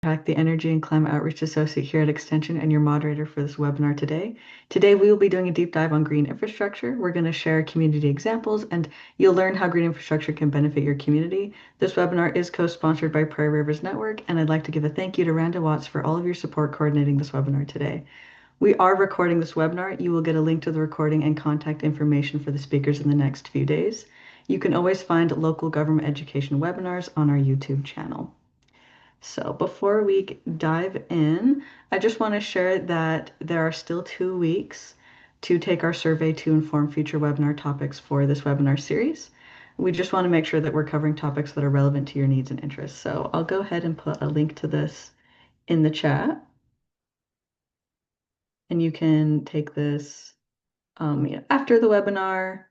Hack the Energy and Climate Outreach Associate here at Extension and your moderator for this webinar today. Today, we will be doing a deep dive on green infrastructure. We're going to share community examples and you'll learn how green infrastructure can benefit your community. This webinar is co-sponsored by Prairie Rivers Network, and I'd like to give a thank you to Randa Watts for all of your support coordinating this webinar today. We are recording this webinar. You will get a link to the recording and contact information for the speakers in the next few days. You can always find local government education webinars on our YouTube channel. So before we dive in, I just want to share that there are still 2 weeks to take our survey to inform future webinar topics for this webinar series. We just want to make sure that we're covering topics that are relevant to your needs and interests. So I'll go ahead and put a link to this in the chat, and you can take this after the webinar,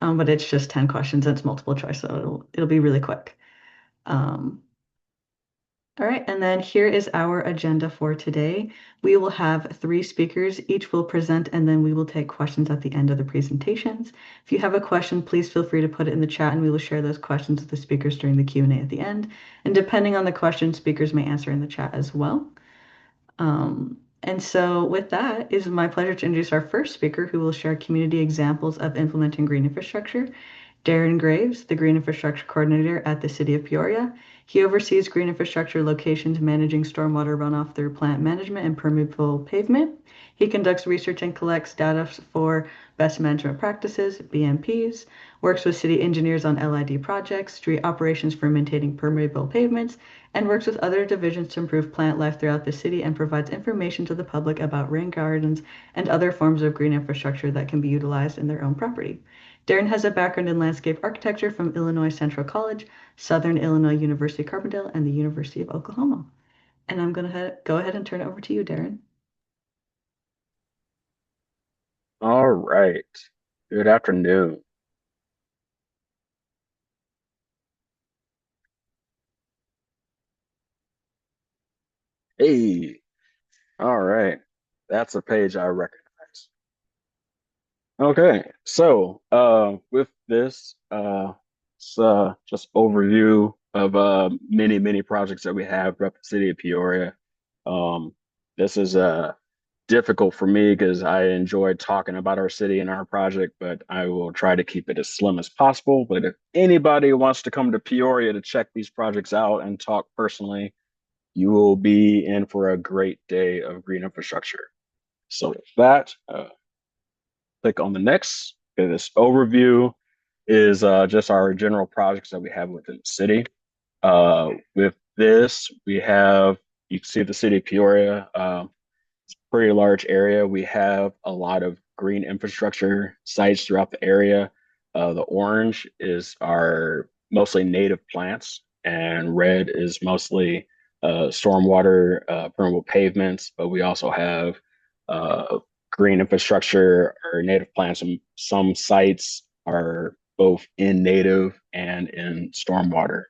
but it's just 10 questions and it's multiple choice, so it'll be really quick. All right, and then here is our agenda for today. We will have 3 speakers. Each will present, and then we will take questions at the end of the presentations. If you have a question, please feel free to put it in the chat, and we will share those questions with the speakers during the Q&A at the end. And depending on the question, speakers may answer in the chat as well. And so with that, it is my pleasure to introduce our first speaker who will share community examples of implementing green infrastructure. Darren Graves, the Green Infrastructure Coordinator at the City of Peoria. He oversees green infrastructure locations, managing stormwater runoff through plant management and permeable pavement. He conducts research and collects data for best management practices, BMPs, works with city engineers on LID projects, street operations for maintaining permeable pavements, and works with other divisions to improve plant life throughout the city and provides information to the public about rain gardens and other forms of green infrastructure that can be utilized in their own property. Darren has a background in landscape architecture from Illinois Central College, Southern Illinois University Carbondale, and the University of Oklahoma. And I'm going to go ahead and turn it over to you, Darren. All right. Good afternoon. Hey, all right. That's a page I recognize. Okay, so with this it's just overview of many projects that we have throughout the city of Peoria. Um this is difficult for me because I enjoy talking about our city and our project, but I will try to keep it as slim as possible. But if anybody wants to come to Peoria to check these projects out and talk personally, you will be in for a great day of green infrastructure. So with that, click on the next. Okay, this overview is just our general projects that we have within the city. With this, we have, you can see the city of Peoria. It's a pretty large area. We have a lot of green infrastructure sites throughout the area. The orange is our mostly native plants, and red is mostly stormwater, permeable pavements, but we also have uh, green infrastructure or native plants. Some sites are both in native and in stormwater.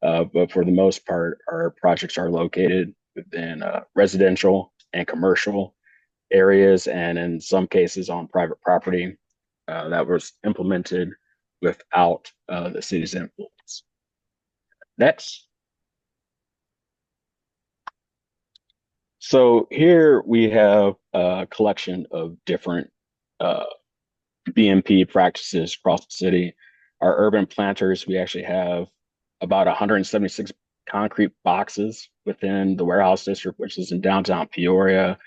But for the most part, our projects are located within residential and commercial areas, and in some cases on private property that was implemented without the city's influence. Next. So here we have a collection of different uh, BMP practices across the city. Our urban planters, we actually have about 176 concrete boxes within the warehouse district, which is in downtown Peoria.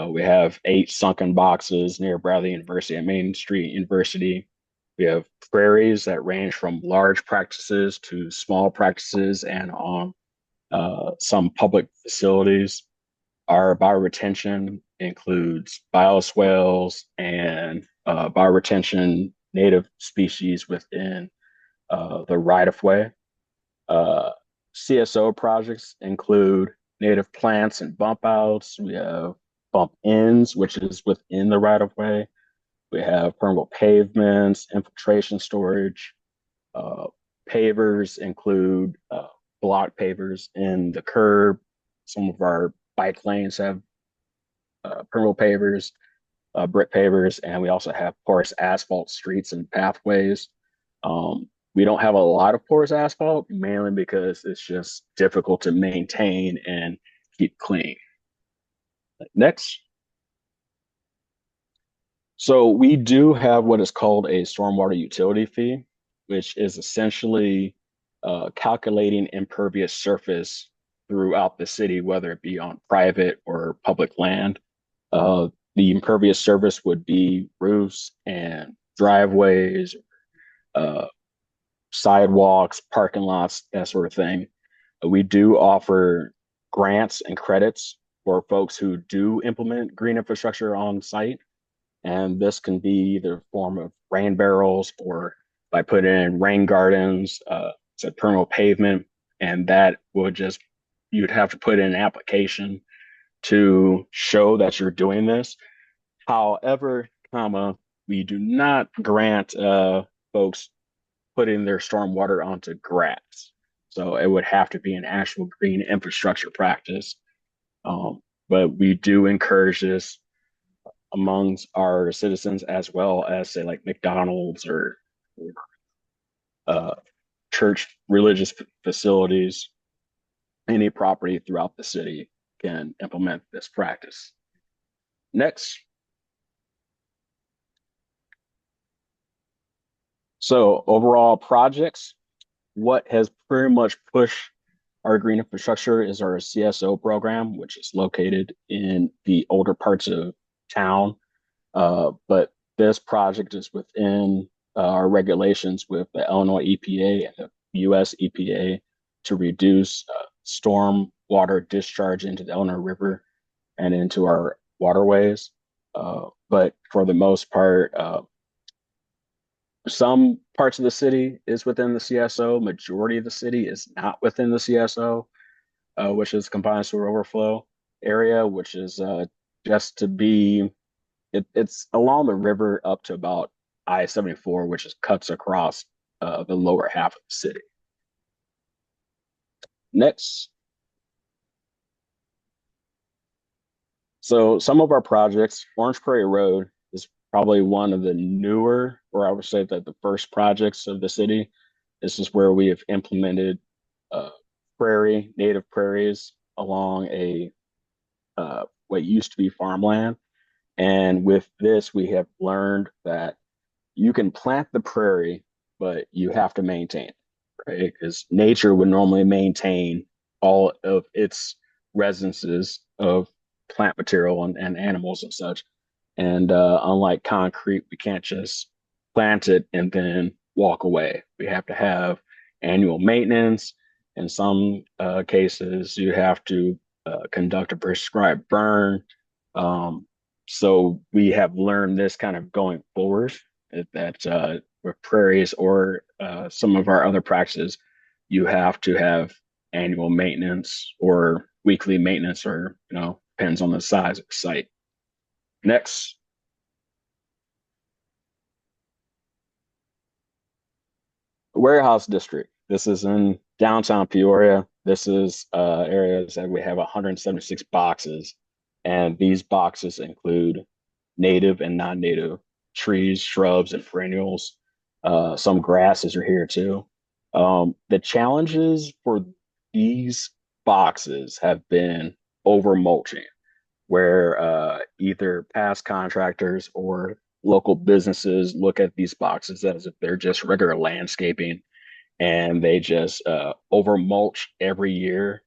We have 8 sunken boxes near Bradley University and Main Street University. We have prairies that range from large practices to small practices and on some public facilities. Our bioretention includes bioswales and bioretention native species within the right-of-way. Uh, CSO projects include native plants and bump outs. We have bump ins, which is within the right-of-way. We have permeable pavements, infiltration storage. Uh, Pavers include block pavers in the curb. Some of our bike lanes have permeable pavers, brick pavers, and we also have porous asphalt streets and pathways. Um, We don't have a lot of porous asphalt, mainly because it's just difficult to maintain and keep clean. Next. So we do have what is called a stormwater utility fee, which is essentially calculating impervious surface throughout the city, whether it be on private or public land. The impervious surface would be roofs and driveways, uh, sidewalks, parking lots, that sort of thing. We do offer grants and credits for folks who do implement green infrastructure on site. And this can be either form of rain barrels or by putting in rain gardens, it's a permeable pavement, and that would just you'd have to put in an application to show that you're doing this. However, comma, we do not grant folks putting their stormwater onto grass. So it would have to be an actual green infrastructure practice. But we do encourage this amongst our citizens as well as say like McDonald's or uh, church religious facilities, any property throughout the city can implement this practice. Next. So overall projects, what has pretty much pushed our green infrastructure is our CSO program, which is located in the older parts of town. But this project is within our regulations with the Illinois EPA and the US EPA to reduce storm water discharge into the Illinois River and into our waterways. But for the most part, some parts of the city is within the CSO. Majority of the city is not within the CSO, which is combined sewer overflow area, which is just to be it's along the river up to about I-74, which is cuts across the lower half of the city. Next. So some of our projects, Orange Prairie Road is probably one of the newer, or I would say that the first projects of the city. This is where we have implemented uh, native prairies along a what used to be farmland. And with this, we have learned that you can plant the prairie, but you have to maintain it, right? Because nature would normally maintain all of its residences of plant material and animals and such. And unlike concrete, we can't just plant it and then walk away. We have to have annual maintenance. In some cases, you have to conduct a prescribed burn. Um, so we have learned this kind of going forward that with prairies or some of our other practices, you have to have annual maintenance or weekly maintenance, or depends on the size of the site. Next. Warehouse district. This is in downtown Peoria. This is areas that we have 176 boxes, and these boxes include native and non-native trees, shrubs, and perennials. Some grasses are here too. The challenges for these boxes have been over mulching, where either past contractors or local businesses look at these boxes as if they're just regular landscaping and they just over mulch every year.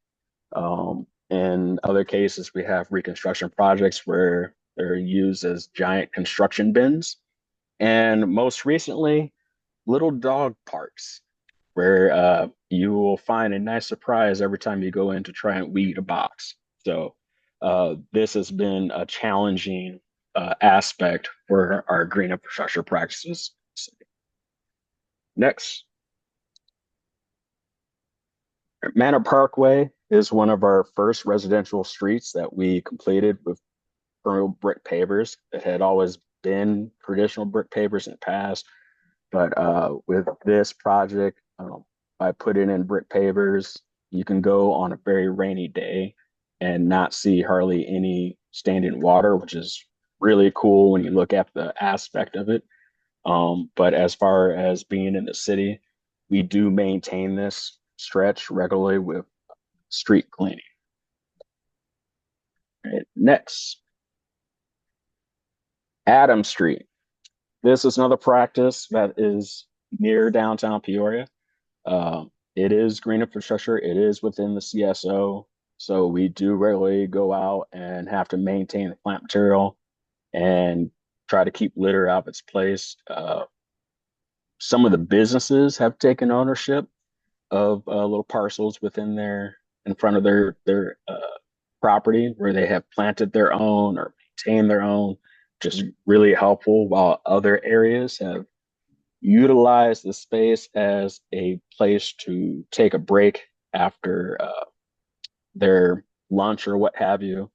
In other cases, we have reconstruction projects where they're used as giant construction bins. And most recently, little dog parks, where you will find a nice surprise every time you go in to try and weed a box. So this has been a challenging aspect for our green infrastructure practices. Next. Manor Parkway is one of our first residential streets that we completed with brick pavers. It had always been traditional brick pavers in the past, but with this project, by putting in brick pavers, you can go on a very rainy day and not see hardly any standing water, which is really cool when you look at the aspect of it. But as far as being in the city, we do maintain this stretch regularly with street cleaning. Right. Next, Adam Street. This is another practice that is near downtown Peoria. It is green infrastructure. It is within the CSO. So we do regularly go out and have to maintain the plant material and try to keep litter out of its place. Some of the businesses have taken ownership of little parcels within their in front of their property where they have planted their own or maintained their own, just really helpful. While other areas have utilized the space as a place to take a break after their lunch or what have you.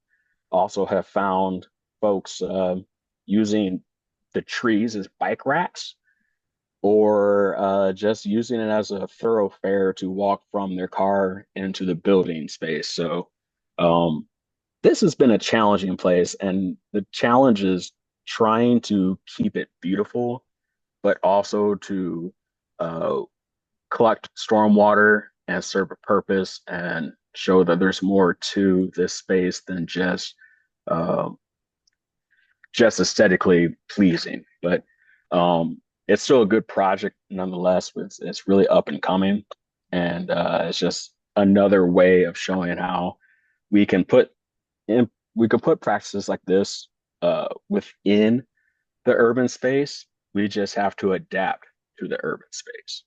Also have found folks using the trees as bike racks or just using it as a thoroughfare to walk from their car into the building space. So um, this has been a challenging place, and the challenge is trying to keep it beautiful, but also to uh, collect stormwater and serve a purpose and show that there's more to this space than uh, just aesthetically pleasing. But it's still a good project nonetheless. It's really up and coming, and it's just another way of showing how we can put we can put practices like this within the urban space. We just have to adapt to the urban space.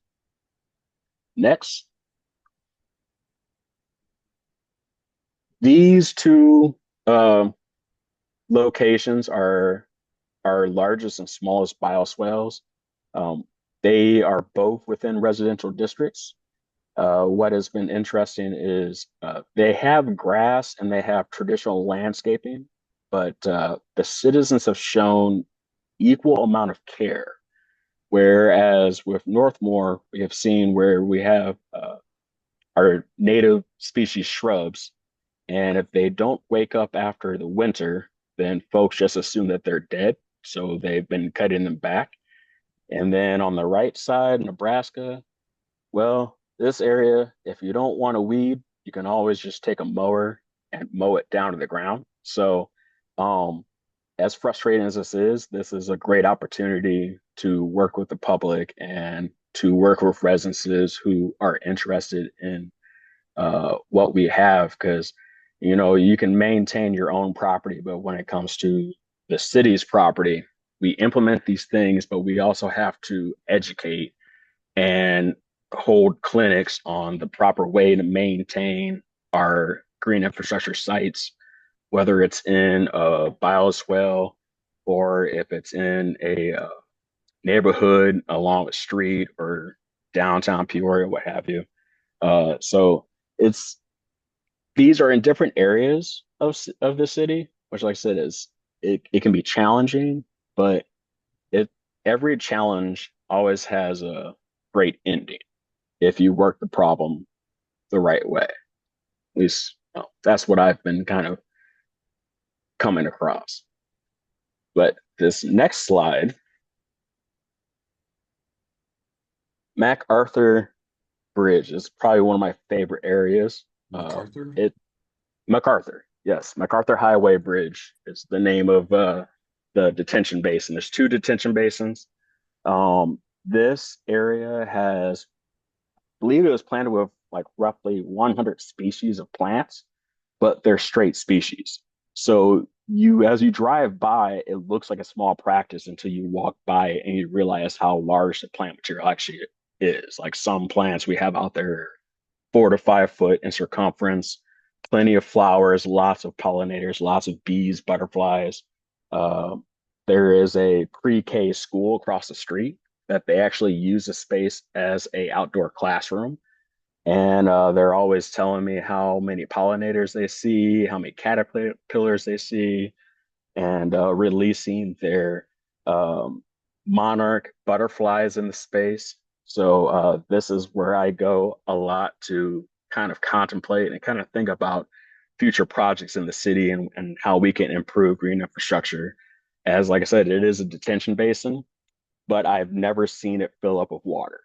Next, these two uh, locations are our largest and smallest bioswales. Um, they are both within residential districts. What has been interesting is they have grass and they have traditional landscaping, but the citizens have shown equal amount of care. Whereas with Northmore, we have seen where we have our native species shrubs, and if they don't wake up after the winter, then folks just assume that they're dead. So they've been cutting them back. And then on the right side, Nebraska, well, this area, if you don't want to weed, you can always just take a mower and mow it down to the ground. So, um, as frustrating as this is a great opportunity to work with the public and to work with residents who are interested in what we have. Because, you know, you can maintain your own property, but when it comes to the city's property, we implement these things, but we also have to educate and hold clinics on the proper way to maintain our green infrastructure sites, whether it's in a bioswale or if it's in a neighborhood along a street or downtown Peoria, what have you. So it's these are in different areas of the city, which, like I said, it can be challenging, but it every challenge always has a great ending if you work the problem the right way. At least that's what I've been kind of coming across. But this next slide, MacArthur Bridge is probably one of my favorite areas. MacArthur? It MacArthur, yes, MacArthur Highway Bridge is the name of the detention basin. There's two detention basins. This area has, I believe it was planted with like roughly 100 species of plants, but they're straight species. So as you drive by, it looks like a small practice until you walk by and you realize how large the plant material actually is. Like some plants we have out there 4 to 5 foot in circumference, plenty of flowers, lots of pollinators, lots of bees, butterflies. Uh, there is a pre-K school across the street that they actually use the space as a outdoor classroom. And they're always telling me how many pollinators they see, how many caterpillars they see, and releasing their um, monarch butterflies in the space. So this is where I go a lot to kind of contemplate and kind of think about future projects in the city and how we can improve green infrastructure. As like I said, it is a detention basin, but I've never seen it fill up with water.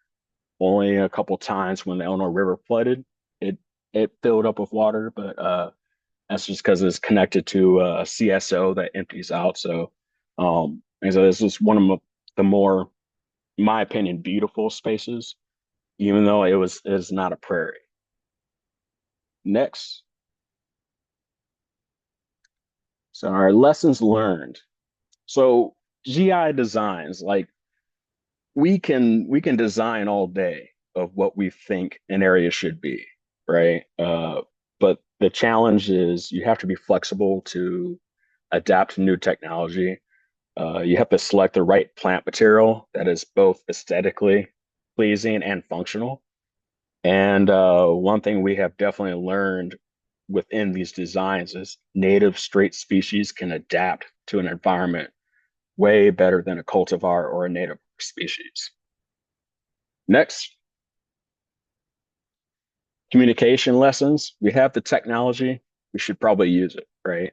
only a couple times when the Illinois River flooded, it it filled up with water, but that's just because it's connected to a CSO that empties out. And so this is one of the more, in my opinion, beautiful spaces, even though it's not a prairie. Next, so our lessons learned. So GI designs, like we can design all day of what we think an area should be, right? But the challenge is you have to be flexible to adapt to new technology. You have to select the right plant material that is both aesthetically pleasing and functional. And one thing we have definitely learned within these designs is native straight species can adapt to an environment way better than a cultivar or a native species. Next, communication lessons. We have the technology. We should probably use it, right?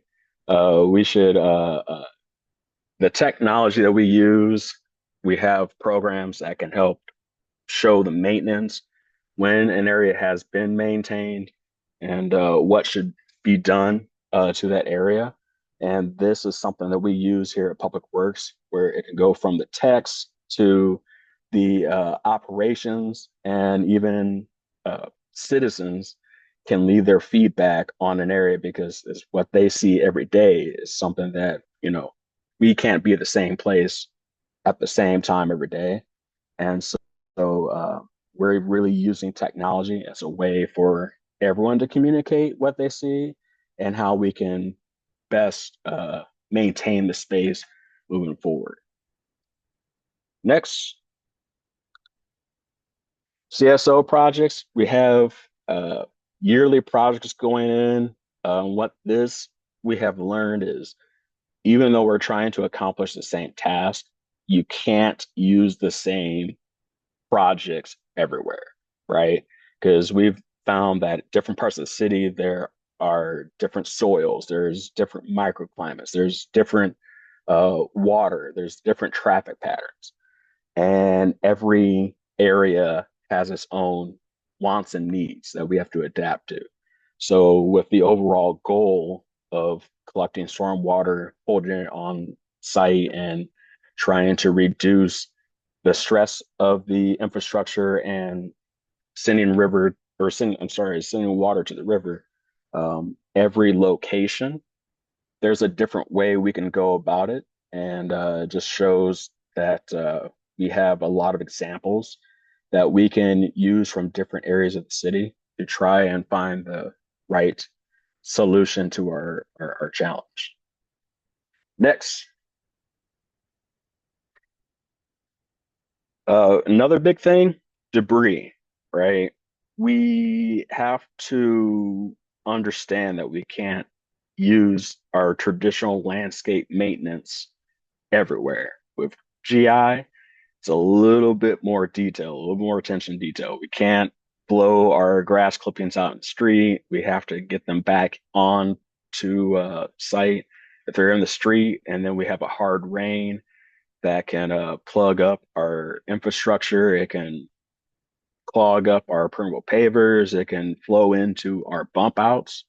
We should the technology that we use. We have programs that can help show the maintenance, when an area has been maintained, and what should be done to that area. And this is something that we use here at Public Works, where it can go from the text to the operations, and even citizens can leave their feedback on an area because it's what they see every day is something that, we can't be at the same place at the same time every day. And so we're really using technology as a way for everyone to communicate what they see and how we can best maintain the space moving forward. Next, CSO projects. We have yearly projects going in. What this we have learned is even though we're trying to accomplish the same task, you can't use the same projects everywhere, right? Because we've found that different parts of the city, there are different soils, there's different microclimates, there's different water, there's different traffic patterns, and every area has its own wants and needs that we have to adapt to. So, with the overall goal of collecting stormwater, holding it on site, and trying to reduce the stress of the infrastructure and sending river or sending, I'm sorry, sending water to the river, every location, there's a different way we can go about it. And it just shows that we have a lot of examples that we can use from different areas of the city to try and find the right solution to our challenge. Next, another big thing, debris, right? We have to understand that we can't use our traditional landscape maintenance everywhere. With GI, it's a little bit more detail, a little more attention to detail. We can't blow our grass clippings out in the street. We have to get them back on to site if they're in the street, and then we have a hard rain that can plug up our infrastructure. It can clog up our permeable pavers. It can flow into our bump outs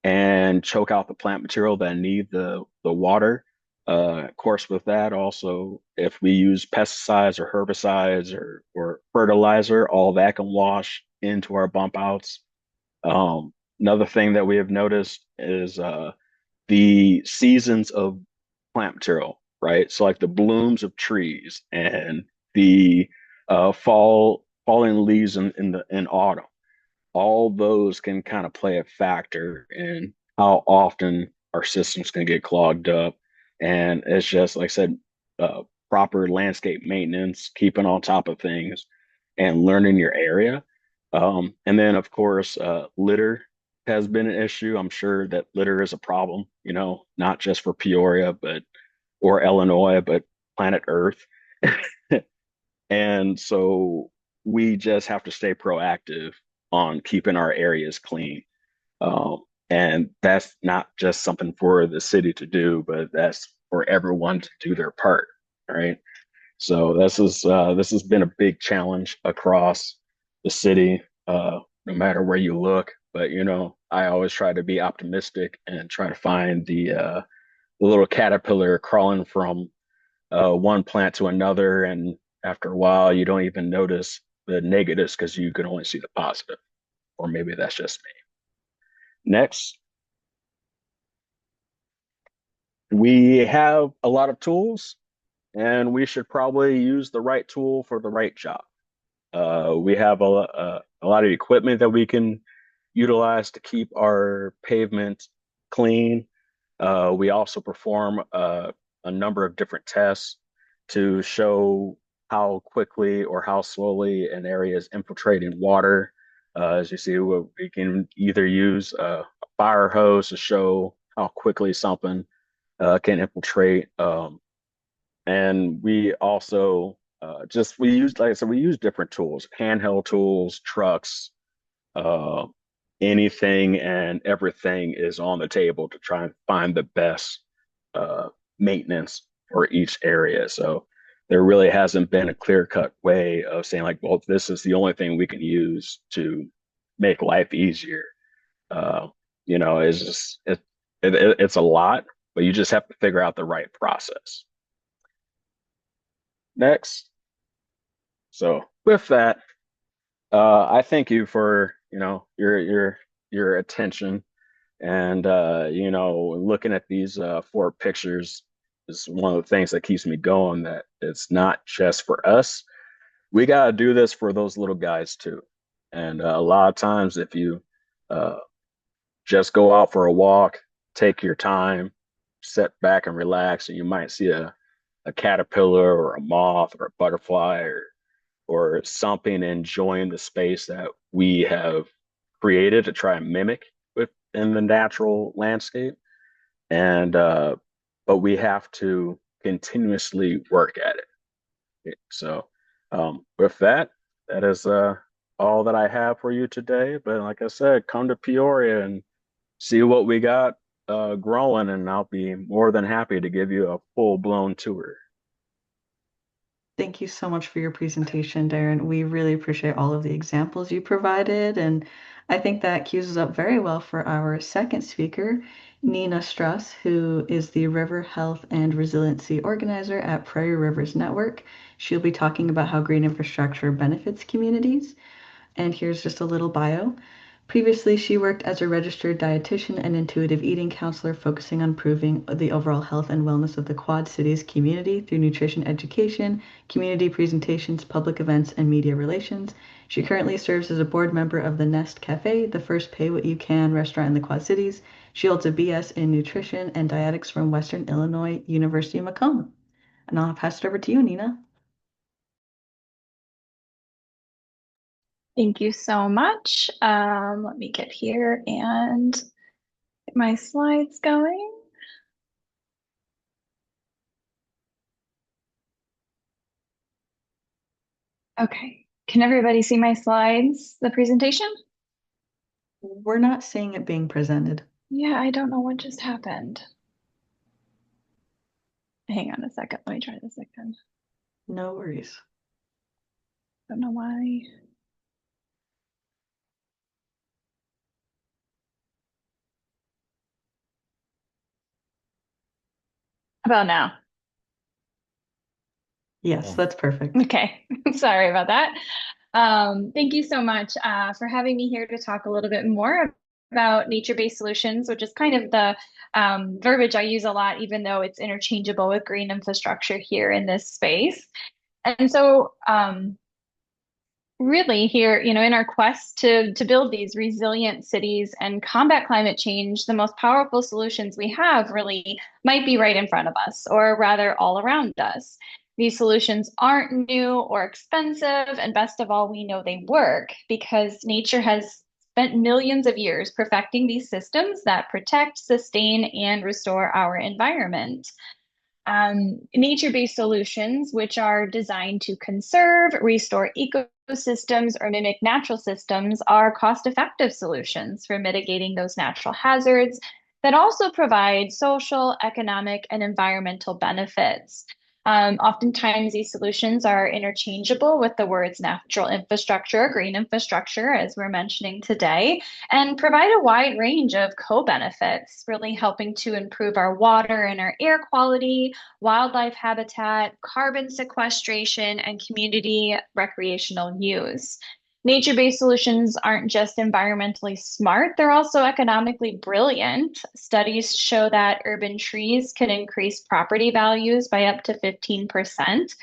and choke out the plant material that need the water. Of course, with that, also, if we use pesticides or herbicides or fertilizer, all that can wash into our bump outs. Another thing that we have noticed is the seasons of plant material, right? So like the blooms of trees and the falling leaves in autumn, all those can kind of play a factor in how often our systems can get clogged up. And it's just like I said, proper landscape maintenance, keeping on top of things, and learning your area. And then, of course, litter has been an issue. I'm sure that litter is a problem, not just for Peoria, but or Illinois, but planet Earth. And so we just have to stay proactive on keeping our areas clean. And that's not just something for the city to do, but that's for everyone to do their part, right? So this has been a big challenge across the city, no matter where you look. But you know, I always try to be optimistic and try to find the little caterpillar crawling from one plant to another, and after a while, you don't even notice the negatives because you can only see the positive. Or maybe that's just me. Next, we have a lot of tools, and we should probably use the right tool for the right job. We have a lot of equipment that we can utilize to keep our pavement clean. We also perform a number of different tests to show how quickly or how slowly an area is infiltrating water. As you see, we can either use a fire hose to show how quickly something can infiltrate. And we also we use, like I said, we use different tools, handheld tools, trucks, uh, anything and everything is on the table to try and find the best uh, maintenance for each area. So there really hasn't been a clear-cut way of saying like, well, this is the only thing we can use to make life easier. Uh, you know, it's a lot, but you just have to figure out the right process. Next. So with that, I thank you for, you know, your attention. And you know, looking at these four pictures is one of the things that keeps me going, that it's not just for us. We got to do this for those little guys too. And a lot of times, if you uh, just go out for a walk, take your time, sit back and relax, and you might see a caterpillar or a moth or a butterfly or something enjoying the space that we have created to try and mimic within the natural landscape. And but we have to continuously work at it. So with that, that is all that I have for you today. But like I said, come to Peoria and see what we got growing, and I'll be more than happy to give you a full-blown tour. Thank you so much for your presentation, Darren. We really appreciate all of the examples you provided, and I think that cues us up very well for our second speaker, Nina Struss, who is the River Health and Resiliency Organizer at Prairie Rivers Network. She'll be talking about how green infrastructure benefits communities. And here's just a little bio. Previously, she worked as a registered dietitian and intuitive eating counselor, focusing on improving the overall health and wellness of the Quad Cities community through nutrition education, community presentations, public events, and media relations. She currently serves as a board member of the Nest Cafe, the first pay what you can restaurant in the Quad Cities. She holds a BS in nutrition and dietetics from Western Illinois University Macomb. And I'll pass it over to you, Nina. Thank you so much. Let me get here and get my slides going. Okay, can everybody see my slides, the presentation? We're not seeing it being presented. Yeah, I don't know what just happened. Hang on a second, let me try this again. No worries. Don't know why. How about now? Yes, that's perfect. Okay, sorry about that. Thank you so much for having me here to talk a little bit more about nature-based solutions, which is kind of the verbiage I use a lot, even though it's interchangeable with green infrastructure here in this space. And so really here, you know, in our quest to build these resilient cities and combat climate change, the most powerful solutions we have really might be right in front of us, or rather all around us. These solutions aren't new or expensive, and best of all, we know they work because nature has spent millions of years perfecting these systems that protect, sustain, and restore our environment. Nature-based solutions, which are designed to conserve, restore ecosystems, or mimic natural systems, are cost-effective solutions for mitigating those natural hazards that also provide social, economic, and environmental benefits. Oftentimes, these solutions are interchangeable with the words natural infrastructure, green infrastructure, as we're mentioning today, and provide a wide range of co-benefits, really helping to improve our water and our air quality, wildlife habitat, carbon sequestration, and community recreational use. Nature-based solutions aren't just environmentally smart, they're also economically brilliant. Studies show that urban trees can increase property values by up to 15%.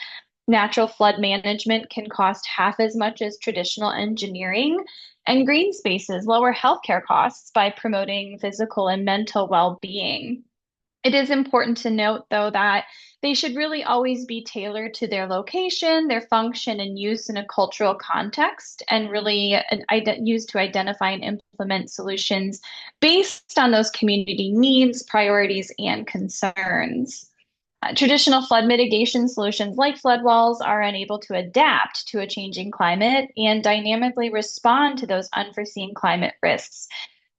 Natural flood management can cost half as much as traditional engineering. And green spaces lower healthcare costs by promoting physical and mental well-being. It is important to note, though, that they should really always be tailored to their location, their function, and use in a cultural context, and really used to identify and implement solutions based on those community needs, priorities, and concerns. Traditional flood mitigation solutions like flood walls are unable to adapt to a changing climate and dynamically respond to those unforeseen climate risks.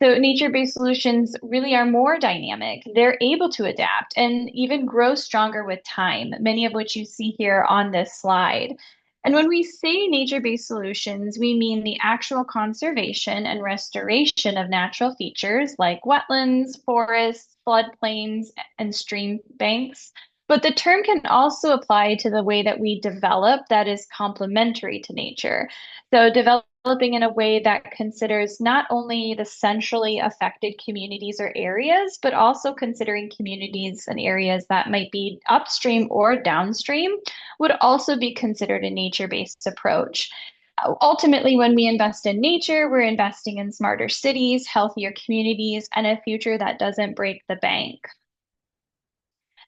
So nature-based solutions really are more dynamic. They're able to adapt and even grow stronger with time, many of which you see here on this slide. And when we say nature-based solutions, we mean the actual conservation and restoration of natural features like wetlands, forests, floodplains, and stream banks. But the term can also apply to the way that we develop that is complementary to nature. So developing in a way that considers not only the centrally affected communities or areas, but also considering communities and areas that might be upstream or downstream would also be considered a nature-based approach. Ultimately, when we invest in nature, we're investing in smarter cities, healthier communities, and a future that doesn't break the bank.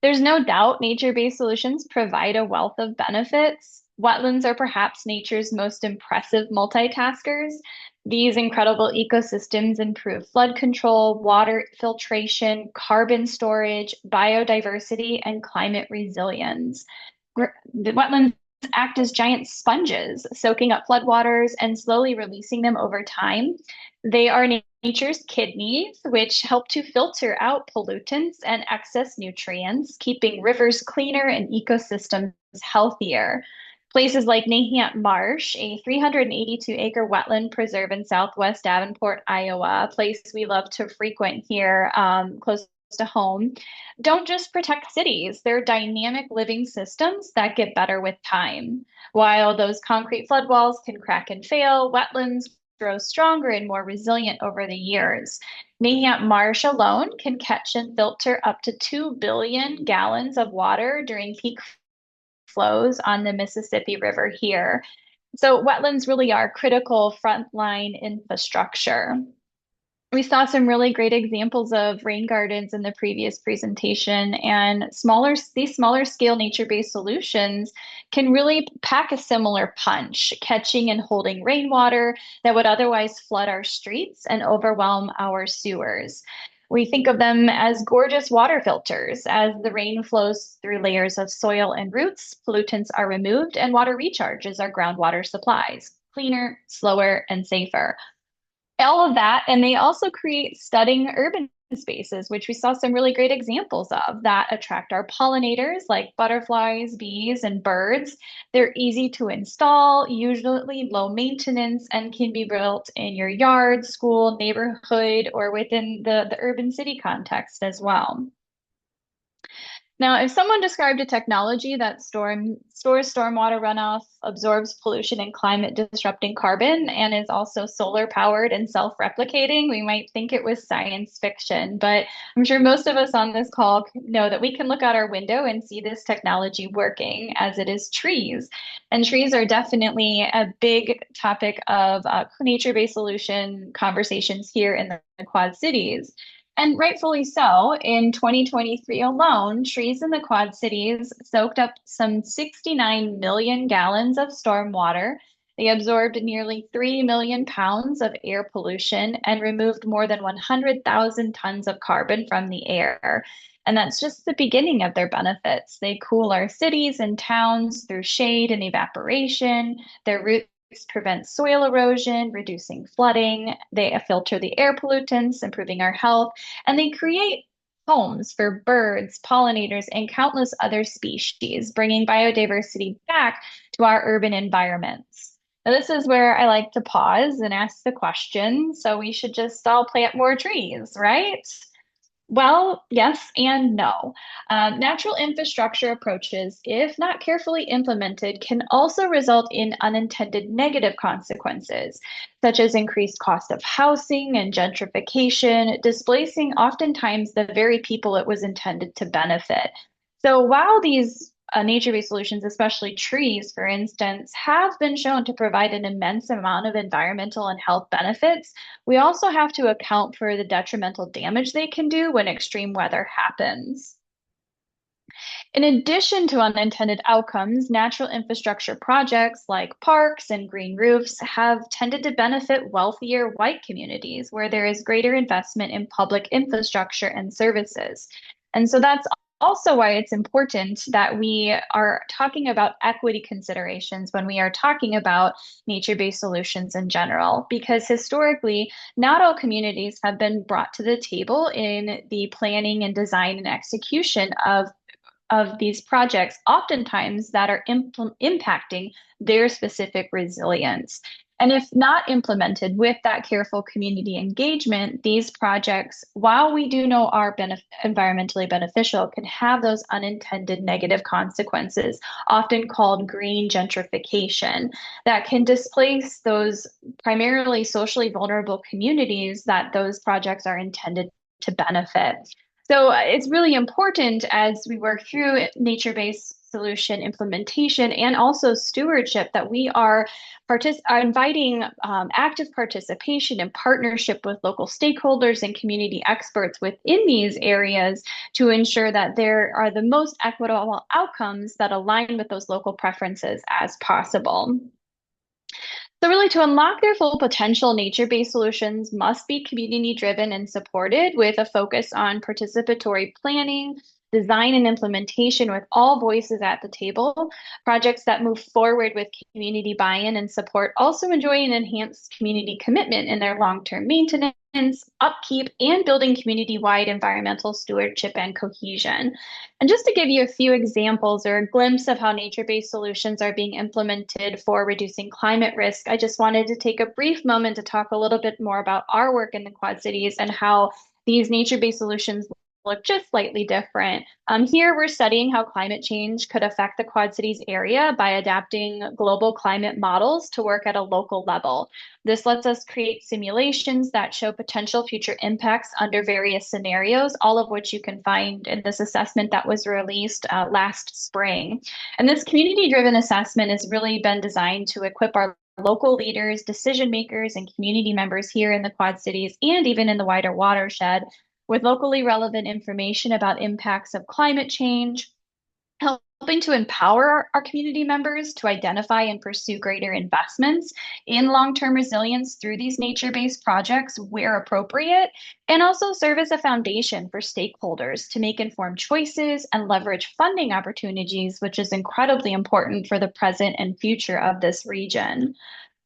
There's no doubt nature-based solutions provide a wealth of benefits. Wetlands are perhaps nature's most impressive multitaskers. These incredible ecosystems improve flood control, water filtration, carbon storage, biodiversity, and climate resilience. The wetlands act as giant sponges, soaking up floodwaters and slowly releasing them over time. They are nature's kidneys, which help to filter out pollutants and excess nutrients, keeping rivers cleaner and ecosystems healthier. Places like Nahant Marsh, a 382-acre wetland preserve in southwest Davenport, Iowa, a place we love to frequent here close to home, don't just protect cities, they're dynamic living systems that get better with time. While those concrete flood walls can crack and fail, wetlands grow stronger and more resilient over the years. Nahant Marsh alone can catch and filter up to 2 billion gallons of water during peak flows on the Mississippi River here. So wetlands really are critical frontline infrastructure. We saw some really great examples of rain gardens in the previous presentation, and these smaller scale nature-based solutions can really pack a similar punch, catching and holding rainwater that would otherwise flood our streets and overwhelm our sewers. We think of them as gorgeous water filters. As the rain flows through layers of soil and roots, pollutants are removed and water recharges our groundwater supplies, cleaner, slower, and safer. All of that, and they also create stunning urban spaces, which we saw some really great examples of that attract our pollinators like butterflies, bees, and birds. They're easy to install, usually low maintenance, and can be built in your yard, school, neighborhood, or within the urban city context as well. Now, if someone described a technology that stores stormwater runoff, absorbs pollution and climate disrupting carbon, and is also solar powered and self-replicating, we might think it was science fiction. But I'm sure most of us on this call know that we can look out our window and see this technology working, as it is trees. And trees are definitely a big topic of nature-based solution conversations here in the Quad Cities. And rightfully so. In 2023 alone, trees in the Quad Cities soaked up some 69 million gallons of storm water. They absorbed nearly 3 million pounds of air pollution and removed more than 100,000 tons of carbon from the air. And that's just the beginning of their benefits. They cool our cities and towns through shade and evaporation. Their roots prevent soil erosion, reducing flooding. They filter the air pollutants, improving our health, and they create homes for birds, pollinators, and countless other species, bringing biodiversity back to our urban environments. Now, this is where I like to pause and ask the question, so we should just all plant more trees, right? Well, yes and no. Natural infrastructure approaches, if not carefully implemented, can also result in unintended negative consequences, such as increased cost of housing and gentrification, displacing oftentimes the very people it was intended to benefit. So while these nature-based solutions, especially trees, for instance, have been shown to provide an immense amount of environmental and health benefits, we also have to account for the detrimental damage they can do when extreme weather happens. In addition to unintended outcomes, natural infrastructure projects like parks and green roofs have tended to benefit wealthier white communities where there is greater investment in public infrastructure and services. And so that's also why it's important that we are talking about equity considerations when we are talking about nature-based solutions in general, because historically, not all communities have been brought to the table in the planning and design and execution of these projects, oftentimes that are impacting their specific resilience. And if not implemented with that careful community engagement, these projects, while we do know are environmentally beneficial, can have those unintended negative consequences, often called green gentrification, that can displace those primarily socially vulnerable communities that those projects are intended to benefit. So it's really important as we work through nature-based solution implementation and also stewardship that we are inviting active participation and partnership with local stakeholders and community experts within these areas to ensure that there are the most equitable outcomes that align with those local preferences as possible. So really, to unlock their full potential, nature-based solutions must be community-driven and supported with a focus on participatory planning, design, and implementation with all voices at the table. Projects that move forward with community buy-in and support also enjoy an enhanced community commitment in their long-term maintenance, upkeep, and building community-wide environmental stewardship and cohesion. And just to give you a few examples or a glimpse of how nature-based solutions are being implemented for reducing climate risk, I just wanted to take a brief moment to talk a little bit more about our work in the Quad Cities and how these nature-based solutions look just slightly different. Here we're studying how climate change could affect the Quad Cities area by adapting global climate models to work at a local level. This lets us create simulations that show potential future impacts under various scenarios, all of which you can find in this assessment that was released last spring. And this community-driven assessment has really been designed to equip our local leaders, decision makers, and community members here in the Quad Cities and even in the wider watershed with locally relevant information about impacts of climate change, helping to empower our community members to identify and pursue greater investments in long-term resilience through these nature-based projects where appropriate, and also serve as a foundation for stakeholders to make informed choices and leverage funding opportunities, which is incredibly important for the present and future of this region.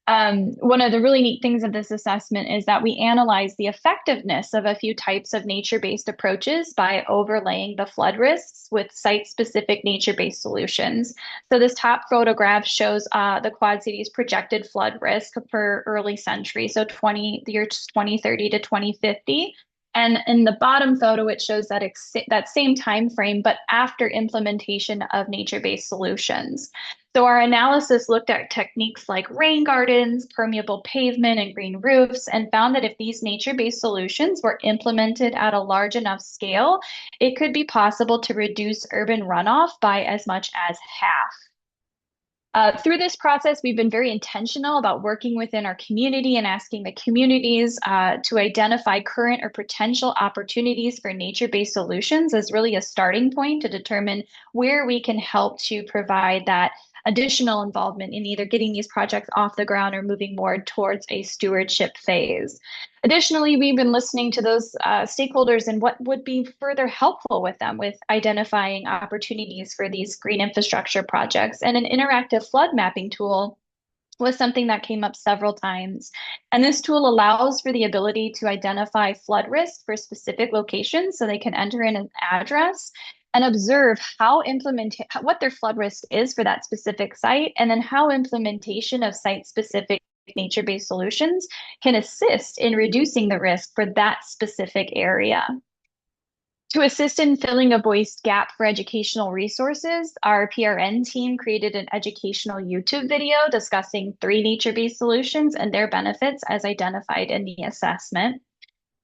One of the really neat things of this assessment is that we analyze the effectiveness of a few types of nature-based approaches by overlaying the flood risks with site-specific nature-based solutions. So this top photograph shows the Quad Cities projected flood risk for early century, so the years 2030 to 2050. And in the bottom photo, it shows that same time frame, but after implementation of nature-based solutions. So our analysis looked at techniques like rain gardens, permeable pavement, and green roofs, and found that if these nature-based solutions were implemented at a large enough scale, it could be possible to reduce urban runoff by as much as half. Through this process, we've been very intentional about working within our community and asking the communities to identify current or potential opportunities for nature-based solutions as really a starting point to determine where we can help to provide that additional involvement in either getting these projects off the ground or moving more towards a stewardship phase. Additionally, we've been listening to those stakeholders and what would be further helpful with them with identifying opportunities for these green infrastructure projects and an interactive flood mapping tool was something that came up several times. And this tool allows for the ability to identify flood risk for specific locations so they can enter in an address and observe what their flood risk is for that specific site, and then how implementation of site-specific nature-based solutions can assist in reducing the risk for that specific area. To assist in filling a voiced gap for educational resources, our PRN team created an educational YouTube video discussing 3 nature-based solutions and their benefits as identified in the assessment.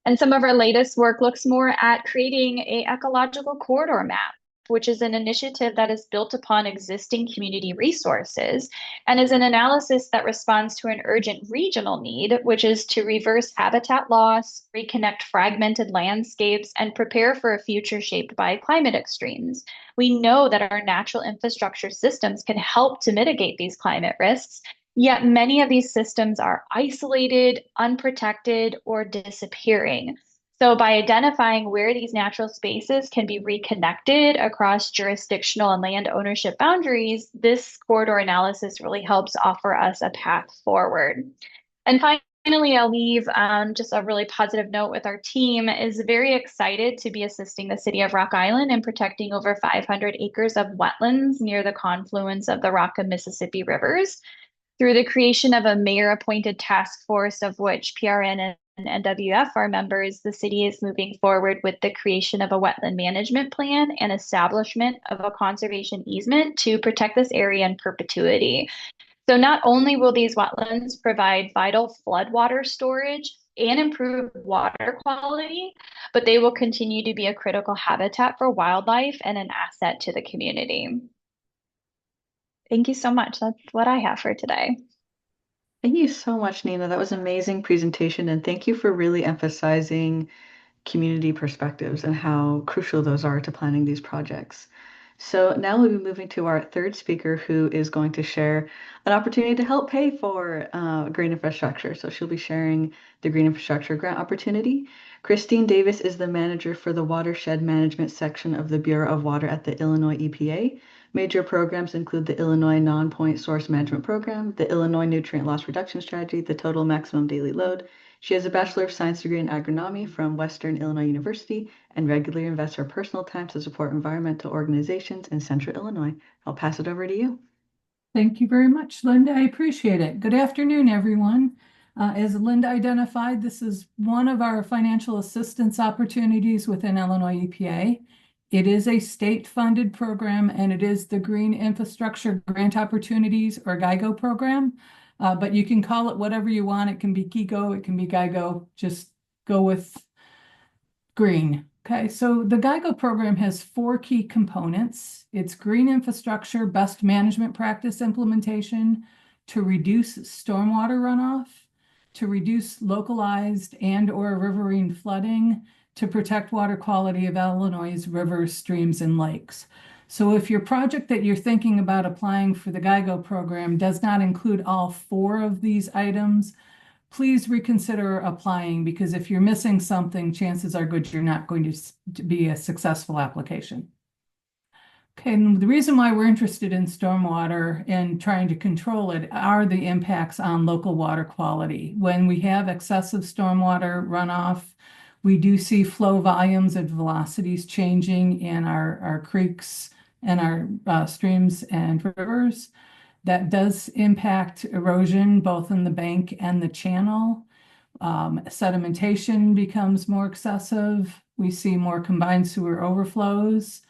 And some of our latest work looks more at creating a ecological corridor map, which is an initiative that is built upon existing community resources and is an analysis that responds to an urgent regional need, which is to reverse habitat loss, reconnect fragmented landscapes, and prepare for a future shaped by climate extremes. We know that our natural infrastructure systems can help to mitigate these climate risks. Yet many of these systems are isolated, unprotected, or disappearing. So, by identifying where these natural spaces can be reconnected across jurisdictional and land ownership boundaries, this corridor analysis really helps offer us a path forward. And finally, I'll leave just a really positive note with our team is very excited to be assisting the city of Rock Island in protecting over 500 acres of wetlands near the confluence of the Rock and Mississippi rivers through the creation of a mayor-appointed task force of which PRN and NWF are members. The city is moving forward with the creation of a wetland management plan and establishment of a conservation easement to protect this area in perpetuity. So not only will these wetlands provide vital floodwater storage and improve water quality, but they will continue to be a critical habitat for wildlife and an asset to the community. Thank you so much. That's what I have for today. Thank you so much, Nina. That was an amazing presentation, and thank you for really emphasizing community perspectives and how crucial those are to planning these projects. So now we'll be moving to our third speaker who is going to share an opportunity to help pay for green infrastructure. So she'll be sharing the green infrastructure grant opportunity. Christine Davis is the manager for the watershed management section of the Bureau of Water at the Illinois EPA. Major programs include the Illinois Non-Point Source Management Program, the Illinois Nutrient Loss Reduction Strategy, the Total Maximum Daily Load. She has a Bachelor of Science degree in agronomy from Western Illinois University and regularly invests her personal time to support environmental organizations in Central Illinois. I'll pass it over to you. Thank you very much, Linda. I appreciate it. Good afternoon, everyone. As Linda identified, this is one of our financial assistance opportunities within Illinois EPA. It is a state-funded program, and it is the Green Infrastructure Grant Opportunities, or GIGO program. But you can call it whatever you want. It can be GIGO, it can be GIGO. Just go with green. Okay, so the GIGO program has 4 key components. It's green infrastructure best management practice implementation to reduce stormwater runoff, to reduce localized and/or riverine flooding, to protect water quality of Illinois' rivers, streams, and lakes. So if your project that you're thinking about applying for the GIGO program does not include all 4 of these items, please reconsider applying, because if you're missing something, chances are good you're not going to be a successful application. Okay, and the reason why we're interested in stormwater and trying to control it are the impacts on local water quality. When we have excessive stormwater runoff, we do see flow volumes and velocities changing in our creeks and our streams and rivers. That does impact erosion, both in the bank and the channel. Sedimentation becomes more excessive. We see more combined sewer overflows.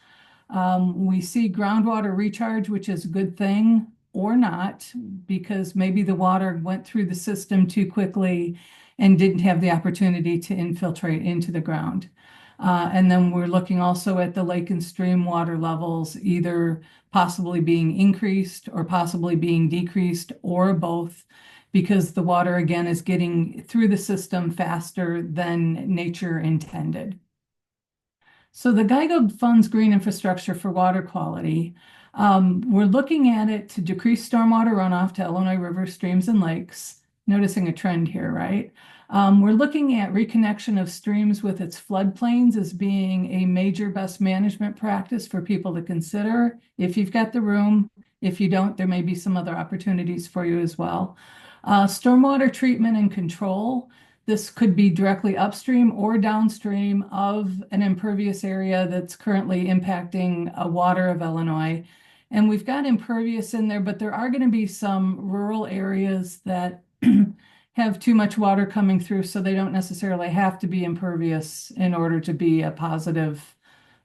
We see groundwater recharge, which is a good thing or not, because maybe the water went through the system too quickly and didn't have the opportunity to infiltrate into the ground. And then we're looking also at the lake and stream water levels, either possibly being increased or possibly being decreased, or both, because the water again is getting through the system faster than nature intended. So the GIGO funds green infrastructure for water quality. We're looking at it to decrease stormwater runoff to Illinois rivers, streams, and lakes. Noticing a trend here, right? We're looking at reconnection of streams with its floodplains as being a major best management practice for people to consider. If you've got the room, If you don't, there may be some other opportunities for you as well. Stormwater treatment and control. This could be directly upstream or downstream of an impervious area that's currently impacting water of Illinois. And we've got impervious in there, but there are going to be some rural areas that have too much water coming through, so they don't necessarily have to be impervious in order to be a positive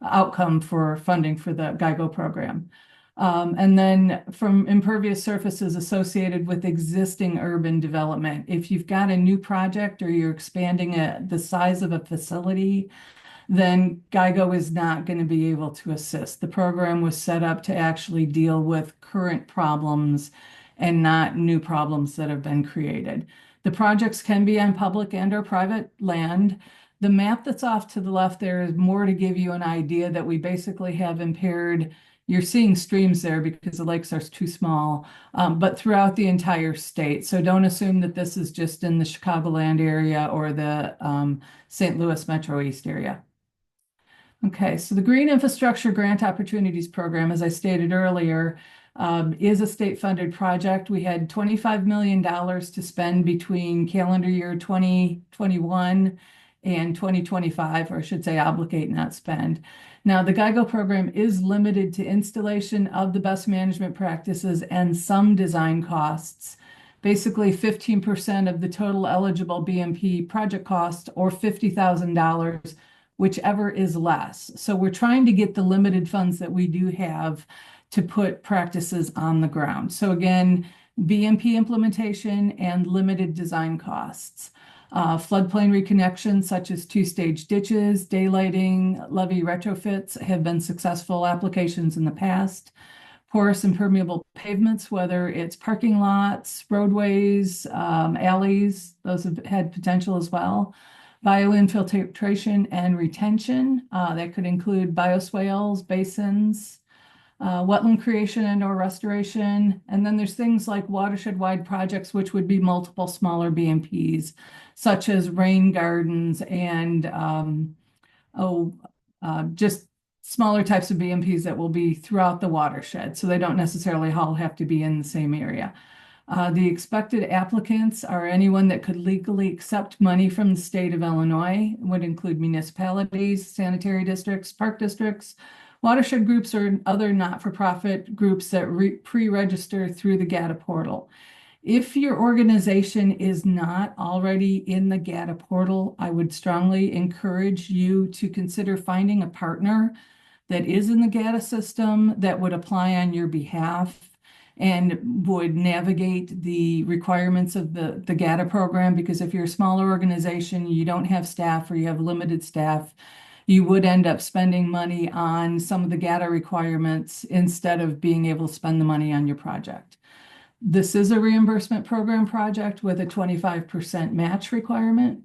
outcome for funding for the GIGO program. And then from impervious surfaces associated with existing urban development. If you've got a new project or you're expanding the size of a facility, then GIGO is not going to be able to assist. The program was set up to actually deal with current problems and not new problems that have been created. The projects can be on public and or private land. The map that's off to the left there is more to give you an idea that we basically have impaired. You're seeing streams there because the lakes are too small, but throughout the entire state. So don't assume that this is just in the Chicagoland area or the St. Louis Metro East area. Okay, so the Green Infrastructure Grant Opportunities Program, as I stated earlier, is a state-funded project. We had $25 million to spend between calendar year 2021 and 2025, or I should say obligate, not spend. Now, the GIGO program is limited to installation of the best management practices and some design costs. Basically, 15% of the total eligible BMP project cost, or $50,000, whichever is less. So we're trying to get the limited funds that we do have to put practices on the ground. So again, BMP implementation and limited design costs. Floodplain reconnection, such as two-stage ditches, daylighting, levee retrofits have been successful applications in the past. Porous and permeable pavements, whether it's parking lots, roadways, alleys, those have had potential as well. Bioinfiltration and retention, that could include bioswales, basins, wetland creation and or restoration. And then there's things like watershed-wide projects, which would be multiple smaller BMPs, such as rain gardens and just smaller types of BMPs that will be throughout the watershed. So they don't necessarily all have to be in the same area. The expected applicants are anyone that could legally accept money from the state of Illinois. It would include municipalities, sanitary districts, park districts, watershed groups, or other not-for-profit groups that pre-register through the GATA portal. If your organization is not already in the GATA portal, I would strongly encourage you to consider finding a partner that is in the GATA system that would apply on your behalf and would navigate the requirements of the GATA program, because if you're a smaller organization, you don't have staff or you have limited staff, you would end up spending money on some of the GATA requirements instead of being able to spend the money on your project. This is a reimbursement program project with a 25% match requirement.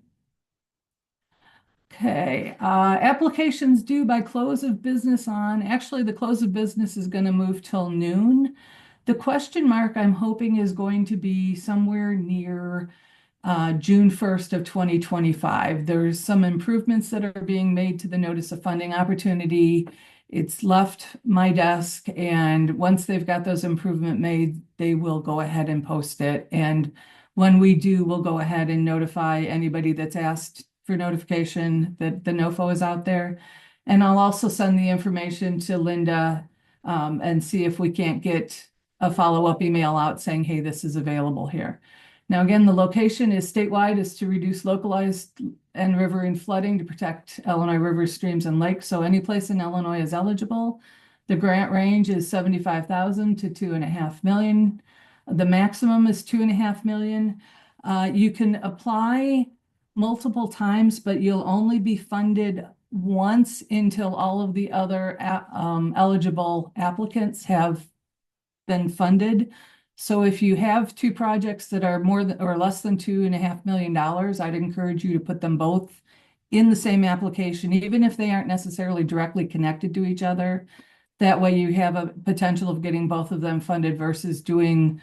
Okay, applications due by close of business actually the close of business is going to move till noon. The question mark I'm hoping is going to be somewhere near June 1st of 2025. There's some improvements that are being made to the notice of funding opportunity. It's left my desk, and once they've got those improvements made, they will go ahead and post it. And when we do, we'll go ahead and notify anybody that's asked for notification that the NOFO is out there. And I'll also send the information to Linda and see if we can't get a follow-up email out saying, hey, this is available here. Now, again, the location is statewide, is to reduce localized and riverine flooding to protect Illinois rivers, streams, and lakes. So any place in Illinois is eligible. The grant range is $75,000 to $2.5 million. The maximum is $2.5 million. You can apply multiple times, but you'll only be funded once until all of the other eligible applicants have been funded. So if you have two projects that are more than or less than $2.5 million, I'd encourage you to put them both in the same application, even if they aren't necessarily directly connected to each other. That way you have a potential of getting both of them funded versus doing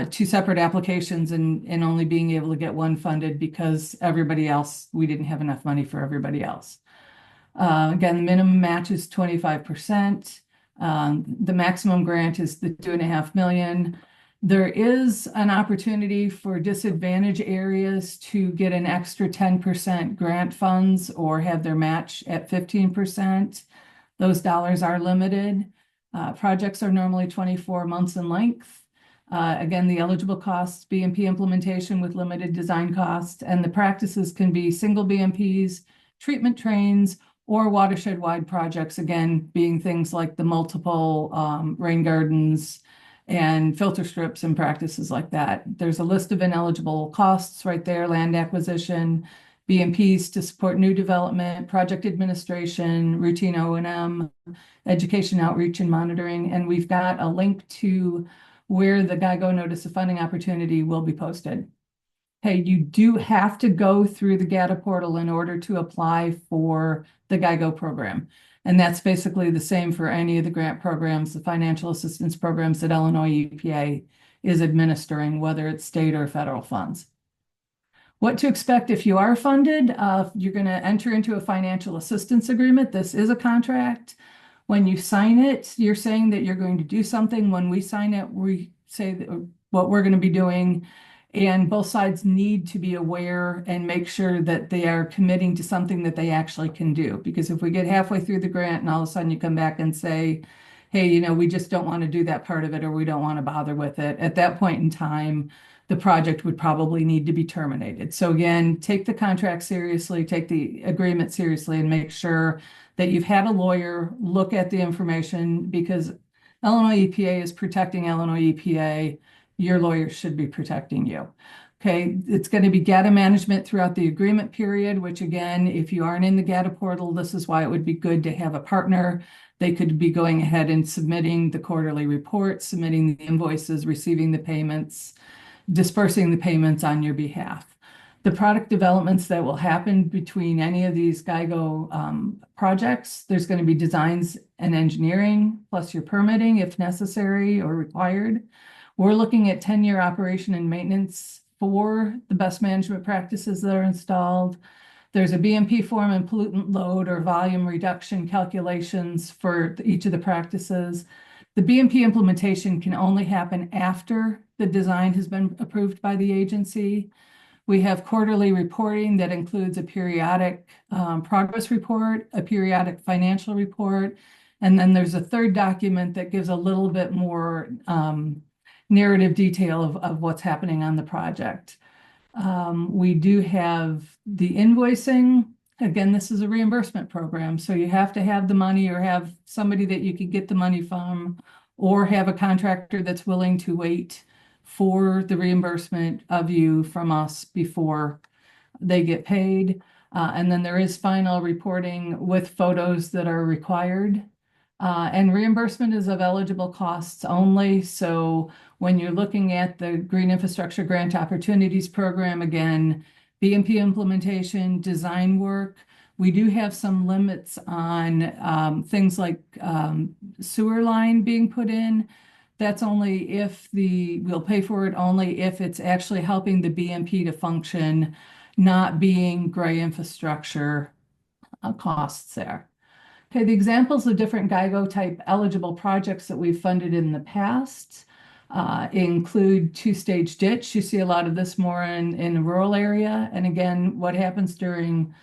two separate applications and only being able to get one funded because everybody else, we didn't have enough money for everybody else. Again, the minimum match is 25%. The maximum grant is the 2.5 million. There is an opportunity for disadvantaged areas to get an extra 10% grant funds or have their match at 15%. Those dollars are limited. Projects are normally 24 months in length. Again, the eligible costs, BMP implementation with limited design costs, and the practices can be single BMPs, treatment trains, or watershed-wide projects, again, being things like the multiple rain gardens and filter strips and practices like that. There's a list of ineligible costs right there: land acquisition, BMPs to support new development, project administration, routine O&M, education outreach and monitoring. And we've got a link to where the GIGO notice of funding opportunity will be posted. Hey, you do have to go through the GATA portal in order to apply for the GIGO program. And that's basically the same for any of the grant programs, the financial assistance programs that Illinois EPA is administering, whether it's state or federal funds. What to expect if you are funded? You're going to enter into a financial assistance agreement. This is a contract. When you sign it, you're saying that you're going to do something. When we sign it, we say that what we're going to be doing, and both sides need to be aware and make sure that they are committing to something that they actually can do. Because if we get halfway through the grant and all of a sudden you come back and say, hey, we just don't want to do that part of it, or we don't want to bother with it, at that point in time, the project would probably need to be terminated. So again, take the contract seriously, take the agreement seriously, and make sure that you've had a lawyer look at the information, because Illinois EPA is protecting Illinois EPA. Your lawyer should be protecting you. Okay, it's going to be GATA management throughout the agreement period, which again, if you aren't in the GATA portal, this is why it would be good to have a partner. They could be going ahead and submitting the quarterly reports, submitting the invoices, receiving the payments, dispersing the payments on your behalf. The product developments that will happen between any of these GIGO projects, there's going to be designs and engineering, plus your permitting if necessary or required. We're looking at 10-year operation and maintenance for the best management practices that are installed. There's a BMP form and pollutant load or volume reduction calculations for each of the practices. The BMP implementation can only happen after the design has been approved by the agency. We have quarterly reporting that includes a periodic progress report, a periodic financial report, and then there's a third document that gives a little bit more narrative detail of what's happening on the project. We do have the invoicing. Again, this is a reimbursement program, so you have to have the money or have somebody that you could get the money from, or have a contractor that's willing to wait for the reimbursement of you from us before they get paid. And then there is final reporting with photos that are required. And reimbursement is of eligible costs only. So when you're looking at the Green Infrastructure Grant Opportunities Program, again, BMP implementation, design work, we do have some limits on things like sewer line being put in. That's only if we'll pay for it only if it's actually helping the BMP to function, not being gray infrastructure costs there. Okay, the examples of different GIGO type eligible projects that we've funded in the past include two-stage ditch. You see a lot of this more in the rural area. And again, what happens during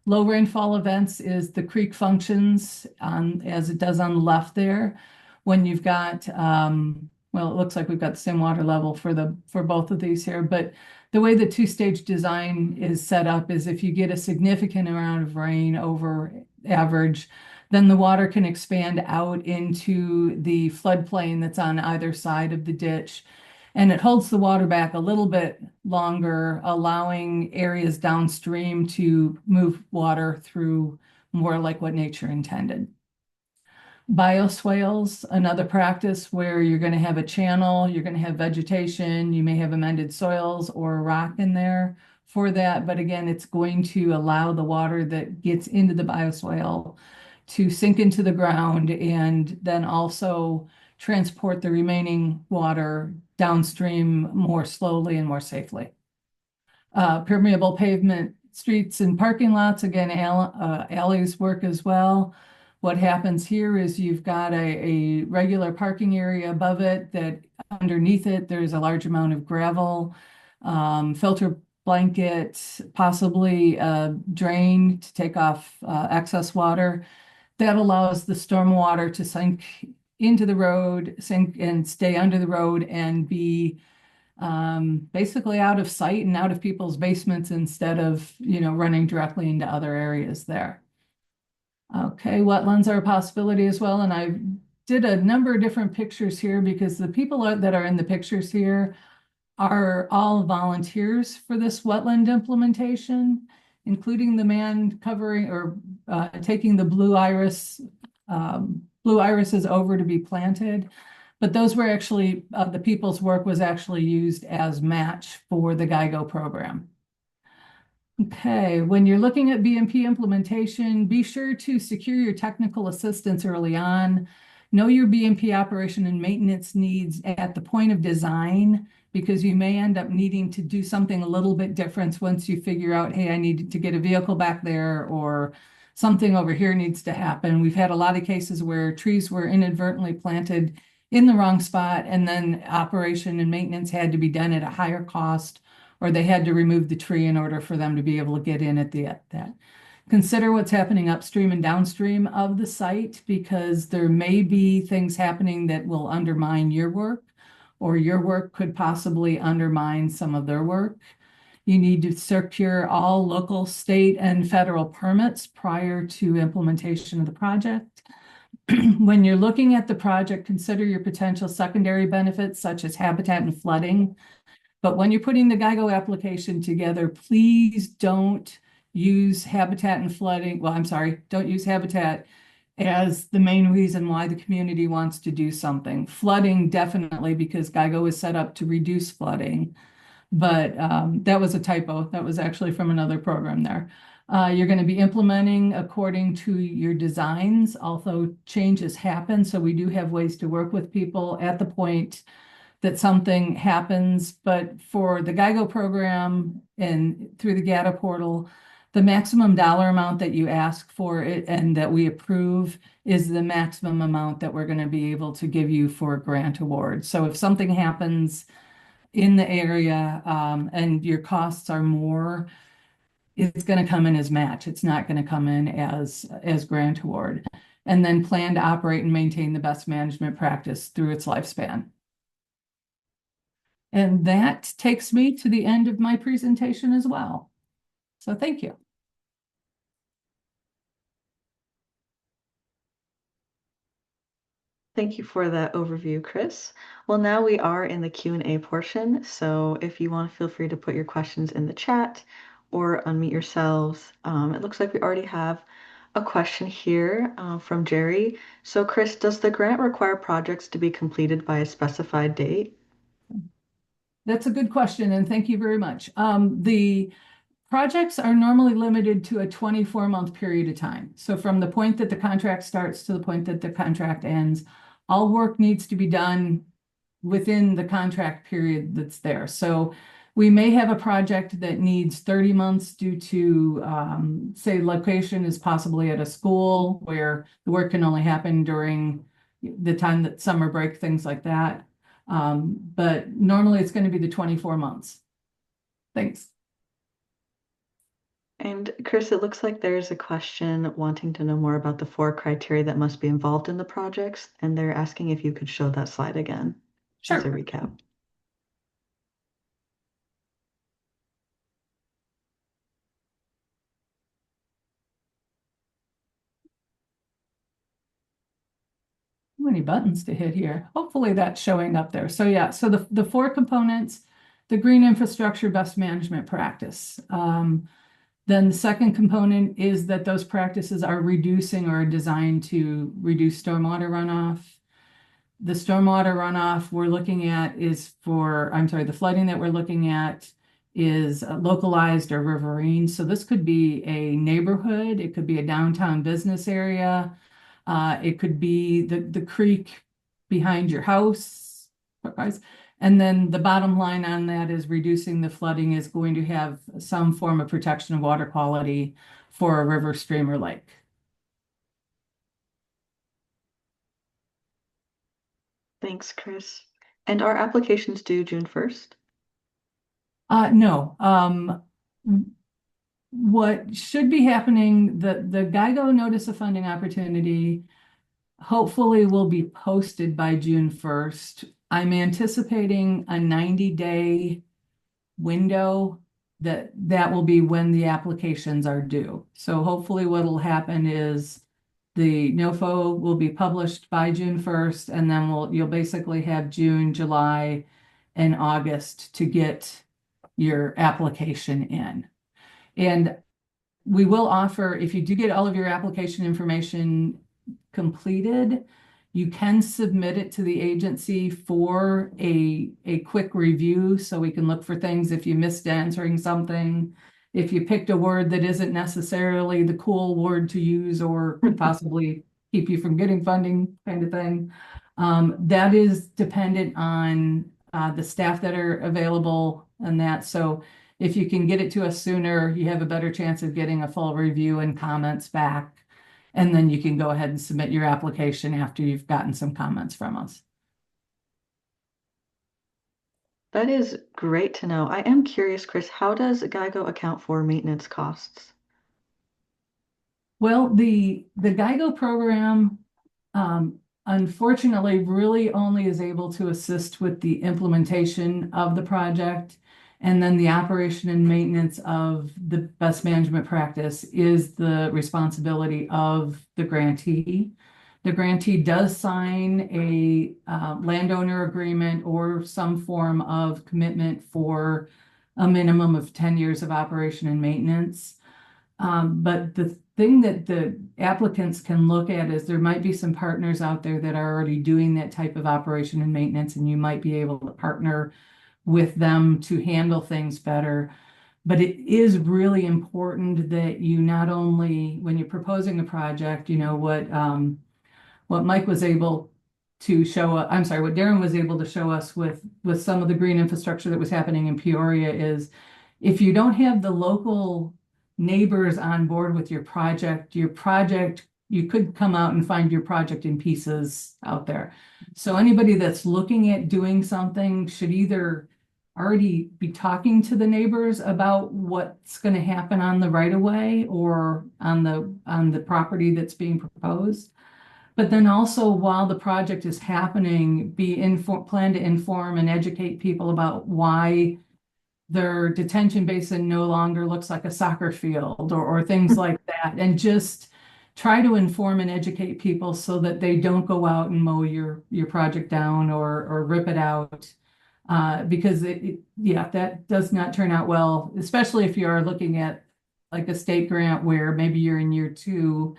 low rainfall events is the creek functions as it does on the left there. When you've got, well, it looks like we've got the same water level for both of these here, but the way the two-stage design is set up is if you get a significant amount of rain over average, then the water can expand out into the floodplain that's on either side of the ditch. And it holds the water back a little bit longer, allowing areas downstream to move water through more like what nature intended. Bioswales, another practice where you're going to have a channel, you're going to have vegetation, you may have amended soils or rock in there for that. But again, it's going to allow the water that gets into the bioswale to sink into the ground and then also transport the remaining water downstream more slowly and more safely. Permeable pavement streets and parking lots, again, alleys work as well. What happens here is you've got a regular parking area above it that underneath it, there's a large amount of gravel, filter blanket, possibly a drain to take off excess water. That allows the storm water to sink into the road, sink and stay under the road and be basically out of sight and out of people's basements instead of, running directly into other areas there. Okay, wetlands are a possibility as well. And I did a number of different pictures here because the people that are in the pictures here are all volunteers for this wetland implementation, including the man covering or taking the blue irises over to be planted. But those were actually, the people's work was actually used as match for the GIGO program. Okay, when you're looking at BMP implementation, be sure to secure your technical assistance early on. Know your BMP operation and maintenance needs at the point of design, because you may end up needing to do something a little bit different once you figure out, hey, I need to get a vehicle back there, or something over here needs to happen. We've had a lot of cases where trees were inadvertently planted in the wrong spot, and then operation and maintenance had to be done at a higher cost, or they had to remove the tree in order for them to be able to get in at that. Consider what's happening upstream and downstream of the site, because there may be things happening that will undermine your work, or your work could possibly undermine some of their work. You need to secure all local, state, and federal permits prior to implementation of the project. When you're looking at the project, consider your potential secondary benefits such as habitat and flooding. But when you're putting the GIGO application together, please don't use habitat and flooding. Well, I'm sorry, don't use habitat as the main reason why the community wants to do something. Flooding, definitely, because GIGO is set up to reduce flooding. But that was a typo. That was actually from another program there. You're going to be implementing according to your designs, although changes happen. So we do have ways to work with people at the point that something happens. But for the GIGO program and through the GATA portal, the maximum dollar amount that you ask for it and that we approve is the maximum amount that we're going to be able to give you for a grant award. So if something happens in the area and your costs are more, it's going to come in as match. It's not going to come in as grant award. And then plan to operate and maintain the best management practice through its lifespan. And that takes me to the end of my presentation as well. So thank you. Thank you for that overview, Chris. Well, now we are in the Q&A portion. So if you want, feel free to put your questions in the chat or unmute yourselves. It looks like we already have a question here from Jerry. So Chris, does the grant require projects to be completed by a specified date? That's a good question, and thank you very much. The projects are normally limited to a 24-month period of time. So from the point that the contract starts to the point that the contract ends, all work needs to be done within the contract period that's there. So we may have a project that needs 30 months due to, say, location is possibly at a school where the work can only happen during the time that summer break, things like that. But normally it's going to be the 24 months. Thanks. And Chris, it looks like there's a question wanting to know more about the 4 criteria that must be involved in the projects, and they're asking if you could show that slide again as a recap. How many buttons to hit here? Hopefully that's showing up there. So yeah, so the 4 components, the green infrastructure best management practice. Then the second component is that those practices are reducing or designed to reduce stormwater runoff. The stormwater runoff we're looking at is the flooding that we're looking at is localized or riverine. So this could be a neighborhood, it could be a downtown business area, it could be the creek behind your house. And then the bottom line on that is reducing the flooding is going to have some form of protection of water quality for a river, stream, or lake. Thanks, Chris. And our applications due June 1st? No. What should be happening, the GIGO notice of funding opportunity hopefully will be posted by June 1st. I'm anticipating a 90-day window that will be when the applications are due. So hopefully what will happen is the NOFO will be published by June 1st, and then you'll basically have June, July, and August to get your application in. And we will offer, if you do get all of your application information completed, you can submit it to the agency for a quick review so we can look for things if you missed answering something, if you picked a word that isn't necessarily the cool word to use or could possibly keep you from getting funding, kind of thing. That is dependent on the staff that are available and that. So if you can get it to us sooner, you have a better chance of getting a full review and comments back. And then you can go ahead and submit your application after you've gotten some comments from us. That is great to know. I am curious, Chris, how does GIGO account for maintenance costs? Well, the GIGO program, unfortunately, really only is able to assist with the implementation of the project. And then the operation and maintenance of the best management practice is the responsibility of the grantee. The grantee does sign a landowner agreement or some form of commitment for a minimum of 10 years of operation and maintenance. But the thing that the applicants can look at is there might be some partners out there that are already doing that type of operation and maintenance, and you might be able to partner with them to handle things better. But it is really important that you not only, when you're proposing a project, what Mike was able to show, I'm sorry, what Darren was able to show us with some of the green infrastructure that was happening in Peoria is if you don't have the local neighbors on board with your project, you could come out and find your project in pieces out there. So anybody that's looking at doing something should either already be talking to the neighbors about what's going to happen on the right of way or on the property that's being proposed. But then also while the project is happening, plan to inform and educate people about why their detention basin no longer looks like a soccer field or things like that. And just try to inform and educate people so that they don't go out and mow your project down or rip it out. Because that does not turn out well, especially if you are looking at like a state grant where maybe you're in year 2,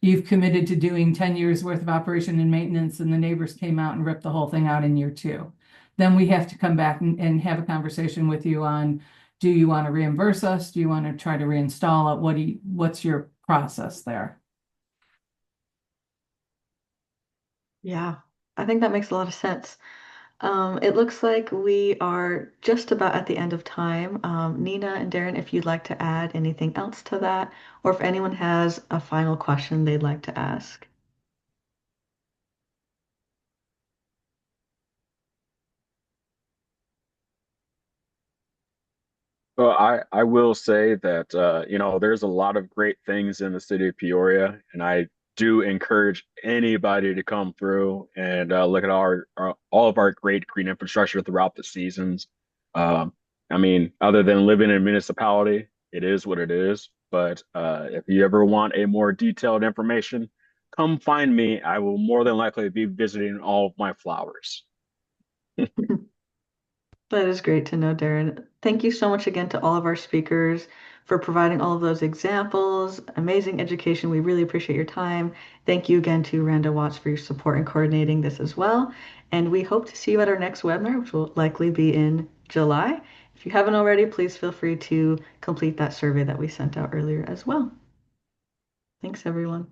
you've committed to doing 10 years worth of operation and maintenance, and the neighbors came out and ripped the whole thing out in year 2. Then we have to come back and have a conversation with you on, do you want to reimburse us? Do you want to try to reinstall it? What's your process there? Yeah, I think that makes a lot of sense. It looks like we are just about at the end of time. Nina and Darren, if you'd like to add anything else to that, or if anyone has a final question they'd like to ask. Well, I will say that there's a lot of great things in the city of Peoria, and I do encourage anybody to come through and look at all of our great green infrastructure throughout the seasons. Um, I mean, other than living in a municipality, it is what it is. But if you ever want a more detailed information, come find me. I will more than likely be visiting all of my flowers. That is great to know, Darren. Thank you so much again to all of our speakers for providing all of those examples. Amazing education. We really appreciate your time. Thank you again to Randa Watts for your support in coordinating this as well. And we hope to see you at our next webinar, which will likely be in July. If you haven't already, please feel free to complete that survey that we sent out earlier as well. Thanks, everyone.